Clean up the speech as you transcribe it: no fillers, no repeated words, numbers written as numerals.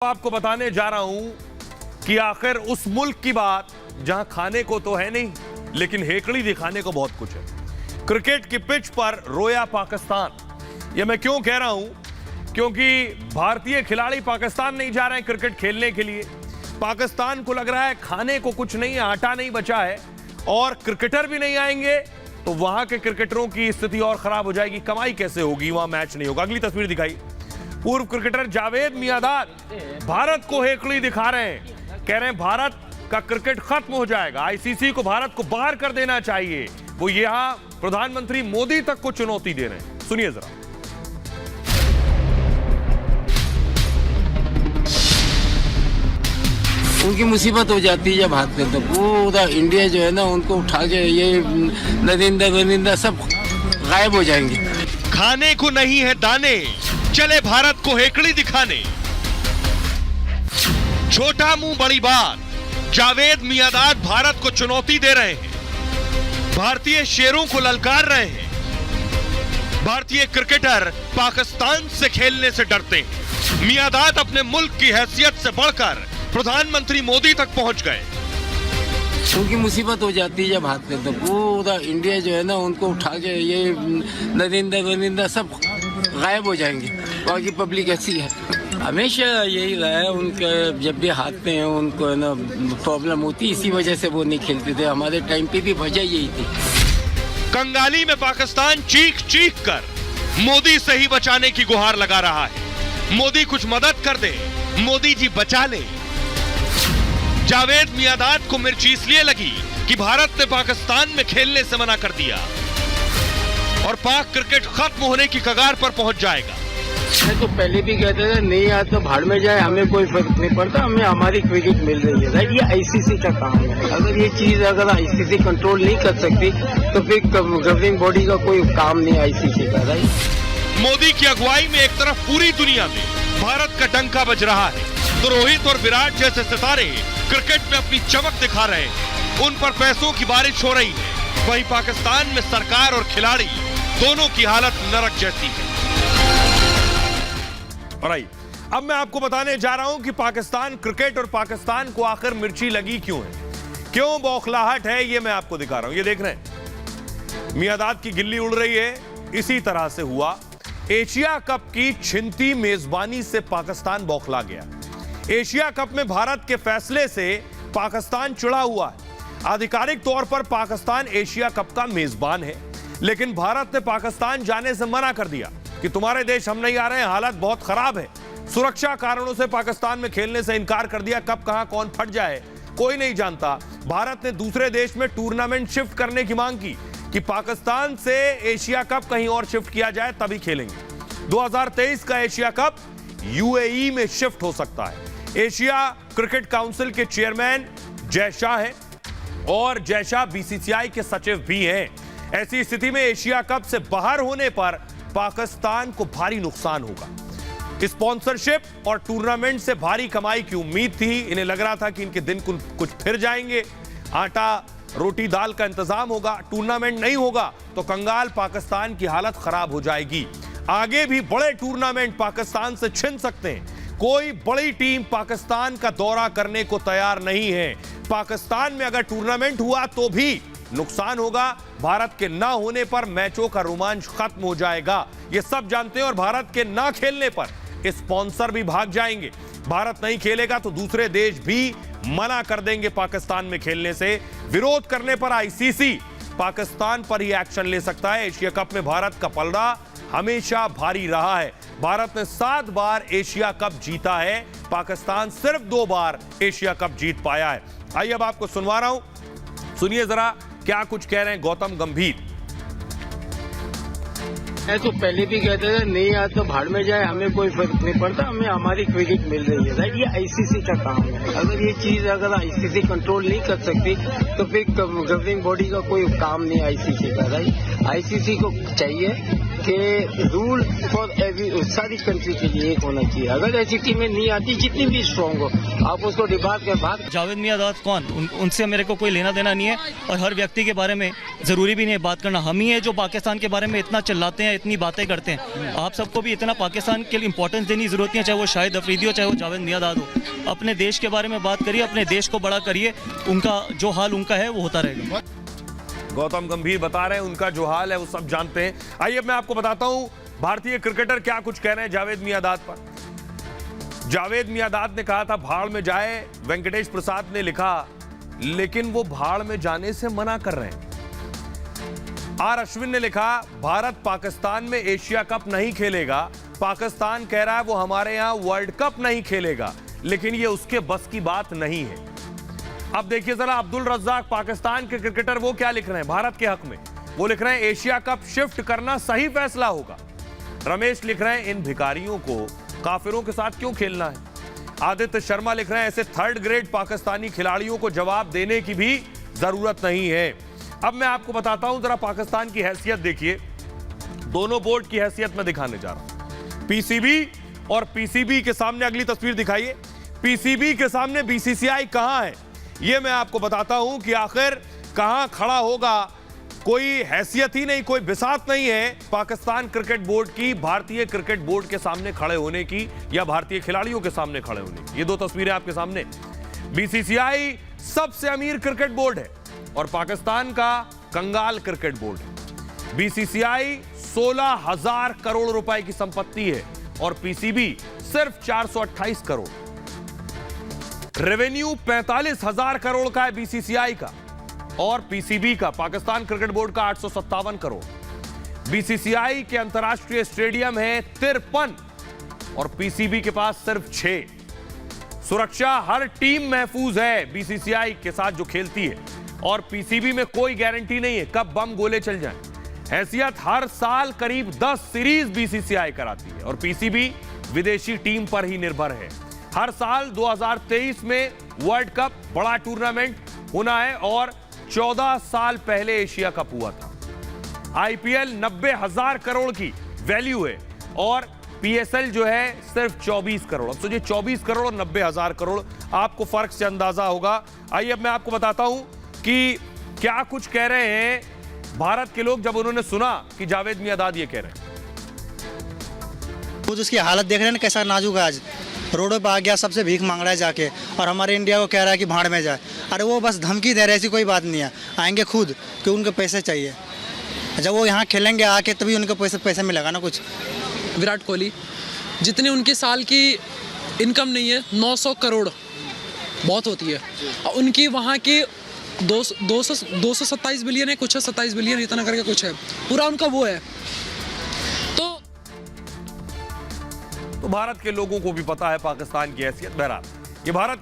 आपको बताने जा रहा हूं कि आखिर उस मुल्क की बात जहां खाने को तो है नहीं, लेकिन हेकड़ी दिखाने को बहुत कुछ है। क्रिकेट की पिच पर रोया पाकिस्तान। यह मैं क्यों कह रहा हूं? क्योंकि भारतीय खिलाड़ी पाकिस्तान नहीं जा रहे हैं क्रिकेट खेलने के लिए। पाकिस्तान को लग रहा है खाने को कुछ नहीं है, आटा नहीं बचा है और क्रिकेटर भी नहीं आएंगे तो वहां के क्रिकेटरों की स्थिति और खराब हो जाएगी। कमाई कैसे होगी, वहां मैच नहीं होगा। अगली तस्वीर दिखाई। पूर्व क्रिकेटर जावेद मियांदाद भारत को हेकड़ी दिखा रहे हैं, कह रहे हैं भारत का क्रिकेट खत्म हो जाएगा, आईसीसी को भारत को बाहर कर देना चाहिए। वो यहां प्रधानमंत्री मोदी तक को चुनौती दे रहे हैं। सुनिए जरा। उनकी मुसीबत हो जाती है जब भागते तो पूरा इंडिया जो है ना उनको उठा के ये नरिंदा सब गायब हो जाएंगे। खाने को नहीं है दाने, चले भारत को हेकड़ी दिखाने। छोटा मुंह बड़ी बात, जावेद मियांदाद भारत को चुनौती दे रहे हैं, भारतीय शेरों को ललकार रहे हैं। भारतीय क्रिकेटर पाकिस्तान से खेलने से डरते हैं। मियांदाद अपने मुल्क की हैसियत से बढ़कर प्रधानमंत्री मोदी तक पहुंच गए। उनकी मुसीबत हो जाती है जब भागते तो पूरा इंडिया जो है ना उनको उठा के ये नरिंदा सब गायब हो जाएंगे। बाकी पब्लिक ऐसी है, हमेशा यही रहा है। उनके जब भी हारते हैं उनको है ना प्रॉब्लम होती, इसी वजह से वो नहीं खेलते थे। हमारे टाइम पे भी वजह यही थी। कंगाली में पाकिस्तान चीख चीख कर मोदी से ही बचाने की गुहार लगा रहा है। मोदी कुछ मदद कर दे, मोदी जी बचा ले। जावेद मियांदाद को मिर्ची इसलिए लगी कि भारत ने पाकिस्तान में खेलने से मना कर दिया और पाक क्रिकेट खत्म होने की कगार पर पहुंच जाएगा। मैं तो पहले भी कहते थे नहीं आज तो भाड़ में जाए, हमें कोई फर्क नहीं पड़ता, हमें हमारी क्रिकेट मिल रही है। राइट, ये आईसीसी का काम है। अगर ये चीज अगर आईसीसी कंट्रोल नहीं कर सकती तो फिर गवर्निंग बॉडी का कोई काम नहीं आईसीसी का। राइट, मोदी की अगुवाई में एक तरफ पूरी दुनिया में भारत का डंका बज रहा है तो रोहित और विराट जैसे सितारे क्रिकेट में अपनी चमक दिखा रहे हैं। उन पर पैसों की बारिश हो रही है। वहीं पाकिस्तान में सरकार और खिलाड़ी दोनों की हालत नरक जैसी है। और अब मैं आपको बताने जा रहा हूं कि पाकिस्तान क्रिकेट और पाकिस्तान को आखिर मिर्ची लगी क्यों है, क्यों बौखलाहट है, ये मैं आपको दिखा रहा हूं। ये देख रहे हैं मियांदाद की गिल्ली उड़ रही है। इसी तरह से हुआ एशिया कप की छिनती मेजबानी से पाकिस्तान बौखला गया। एशिया कप में भारत के फैसले से पाकिस्तान चिढ़ा हुआ है। आधिकारिक तौर पर पाकिस्तान एशिया कप का मेजबान है, लेकिन भारत ने पाकिस्तान जाने से मना कर दिया कि तुम्हारे देश हम नहीं आ रहे हैं, हालत बहुत खराब है। सुरक्षा कारणों से पाकिस्तान में खेलने से इनकार कर दिया। कब कहां कौन फट जाए कोई नहीं जानता। भारत ने दूसरे देश में टूर्नामेंट शिफ्ट करने की मांग की कि पाकिस्तान से एशिया कप कहीं और शिफ्ट किया जाए तभी खेलेंगे। 2023 का एशिया कप यूएई में शिफ्ट हो सकता है। एशिया क्रिकेट काउंसिल के चेयरमैन जय शाह हैं और जय शाह बीसीसीआई के सचिव भी हैं। ऐसी स्थिति में एशिया कप से बाहर होने पर पाकिस्तान को भारी नुकसान होगा। स्पॉन्सरशिप और टूर्नामेंट से भारी कमाई की उम्मीद थी। इन्हें लग रहा था कि इनके दिन कुछ फिर जाएंगे, आटा रोटी दाल का इंतजाम होगा। टूर्नामेंट नहीं होगा तो कंगाल पाकिस्तान की हालत खराब हो जाएगी। आगे भी बड़े टूर्नामेंट पाकिस्तान से छिन सकते हैं। कोई बड़ी टीम पाकिस्तान का दौरा करने को तैयार नहीं है। पाकिस्तान में अगर टूर्नामेंट हुआ तो भी नुकसान होगा। भारत के ना होने पर मैचों का रोमांच खत्म हो जाएगा, ये सब जानते हैं। और भारत के ना खेलने पर स्पॉन्सर भी भाग जाएंगे। भारत नहीं खेलेगा तो दूसरे देश भी मना कर देंगे पाकिस्तान में खेलने से। विरोध करने पर आईसीसी पाकिस्तान पर ही एक्शन ले सकता है। एशिया कप में भारत का पलड़ा हमेशा भारी रहा है। भारत ने 7 बार एशिया कप जीता है, पाकिस्तान सिर्फ 2 बार एशिया कप जीत पाया है। आइए अब आपको सुनवा रहा हूं, सुनिए जरा क्या कुछ कह रहे हैं गौतम गंभीर। मैं तो पहले भी कहते थे नहीं आज तो भाड़ में जाए, हमें कोई फर्क नहीं पड़ता, हमें हमारी क्रिकेट मिल रही है। राइट, ये आईसीसी का काम है। अगर ये चीज अगर आईसीसी कंट्रोल नहीं कर सकती तो फिर गवर्निंग बॉडी का कोई काम नहीं आईसीसी का। राइट, आईसीसी को चाहिए कि रूल फॉर एवरी सारी कंट्री के लिए एक होना चाहिए। अगर ऐसी टीमें नहीं आती जितनी भी स्ट्रांग हो, आप उसको डिबाट के बाद। जावेद मियांदाद कौन, उनसे मेरे को कोई लेना देना नहीं है, और हर व्यक्ति के बारे में ज़रूरी भी नहीं है बात करना। हम ही है जो पाकिस्तान के बारे में इतना चिल्लाते हैं, इतनी बातें करते हैं। आप सबको भी इतना पाकिस्तान के लिए इंपॉर्टेंस देने की ज़रूरत नहीं है, चाहे वो शाहिद अफरीदी हो, चाहे वो जावेद मियांदाद हो। अपने देश के बारे में बात करिए, अपने देश को बड़ा करिए, उनका जो हाल उनका है वो होता रहेगा। गौतम गंभीर बता रहे हैं उनका जो हाल है वो सब जानते हैं। आइए मैं आपको बताता हूं भारतीय क्रिकेटर क्या कुछ कह रहे हैं जावेद मियांदाद पर। जावेद मियांदाद ने कहा था भाड़ में जाए, वेंकटेश प्रसाद ने लिखा, लेकिन वो भाड़ में जाने से मना कर रहे हैं। आर अश्विन ने लिखा भारत पाकिस्तान में एशिया कप नहीं खेलेगा, पाकिस्तान कह रहा है वो हमारे यहां वर्ल्ड कप नहीं खेलेगा, लेकिन ये उसके बस की बात नहीं है। अब देखिए जरा अब्दुल रज्जाक पाकिस्तान के क्रिकेटर वो क्या लिख रहे हैं भारत के हक में। वो लिख रहे हैं एशिया कप शिफ्ट करना सही फैसला होगा। रमेश लिख रहे हैं इन भिखारियों को काफिरों के साथ क्यों खेलना है। आदित्य शर्मा लिख रहे हैं ऐसे थर्ड ग्रेड पाकिस्तानी खिलाड़ियों को जवाब देने की भी जरूरत नहीं है। अब मैं आपको बताता हूं जरा पाकिस्तान की हैसियत देखिए, दोनों बोर्ड की हैसियत में दिखाने जा रहा हूं। पीसीबी और पीसीबी के सामने अगली तस्वीर दिखाइए। पीसीबी के सामने बीसीसीआई कहां है ये मैं आपको बताता हूं कि आखिर कहां खड़ा होगा। कोई हैसियत ही नहीं, कोई बिसात नहीं है पाकिस्तान क्रिकेट बोर्ड की भारतीय क्रिकेट बोर्ड के सामने खड़े होने की या भारतीय खिलाड़ियों के सामने खड़े होने की। ये दो तस्वीरें आपके सामने। बीसीसीआई सबसे अमीर क्रिकेट बोर्ड है और पाकिस्तान का कंगाल क्रिकेट बोर्ड है। बीसीसीआई 16,000 करोड़ रुपए की संपत्ति है और पीसीबी सिर्फ 428 करोड़। रेवेन्यू 45,000 करोड़ का है बीसीसीआई का और पीसीबी का पाकिस्तान क्रिकेट बोर्ड का 857 करोड़। बीसीसीआई के अंतर्राष्ट्रीय स्टेडियम है 53 और पीसीबी के पास सिर्फ 6। सुरक्षा हर टीम महफूज है बीसीसीआई के साथ जो खेलती है और पीसीबी में कोई गारंटी नहीं है कब बम गोले चल जाएं। हैसियत हर साल करीब 10 सीरीज बीसीसीआई कराती है और पीसीबी विदेशी टीम पर ही निर्भर है। हर साल 2023 में वर्ल्ड कप बड़ा टूर्नामेंट होना है और 14 साल पहले एशिया कप हुआ था। आईपीएल 90,000 करोड़ की वैल्यू है और पीएसएल जो है सिर्फ 24 करोड़। अब सोचिए 24 करोड़ और 90,000 करोड़, आपको फर्क से अंदाजा होगा। आइए अब मैं आपको बताता हूं कि क्या कुछ कह रहे हैं भारत के लोग जब उन्होंने सुना कि जावेद मियांदाद ये कह रहे हैं। खुद उसकी हालत देख रहे हैं ना कैसा नाजुक है। आज रोडों पे आ गया, सबसे भीख मांग रहा है जाके, और हमारे इंडिया को कह रहा है कि भाड़ में जाए। अरे वो बस धमकी दे रहे, ऐसी कोई बात नहीं है। आएंगे खुद कि उनको पैसे चाहिए, जब वो यहाँ खेलेंगे आके तभी उनको पैसे मिलेगा ना कुछ। विराट कोहली जितनी उनकी साल की इनकम नहीं है, 900 करोड़ बहुत होती है। और उनकी वहाँ की 227 बिलियन है, कुछ है 27 बिलियन इतना करके कुछ है, पूरा उनका वो है। तो भारत के लोगों को भी पता है पाकिस्तान की हैसियत। बहरहाल ये भारत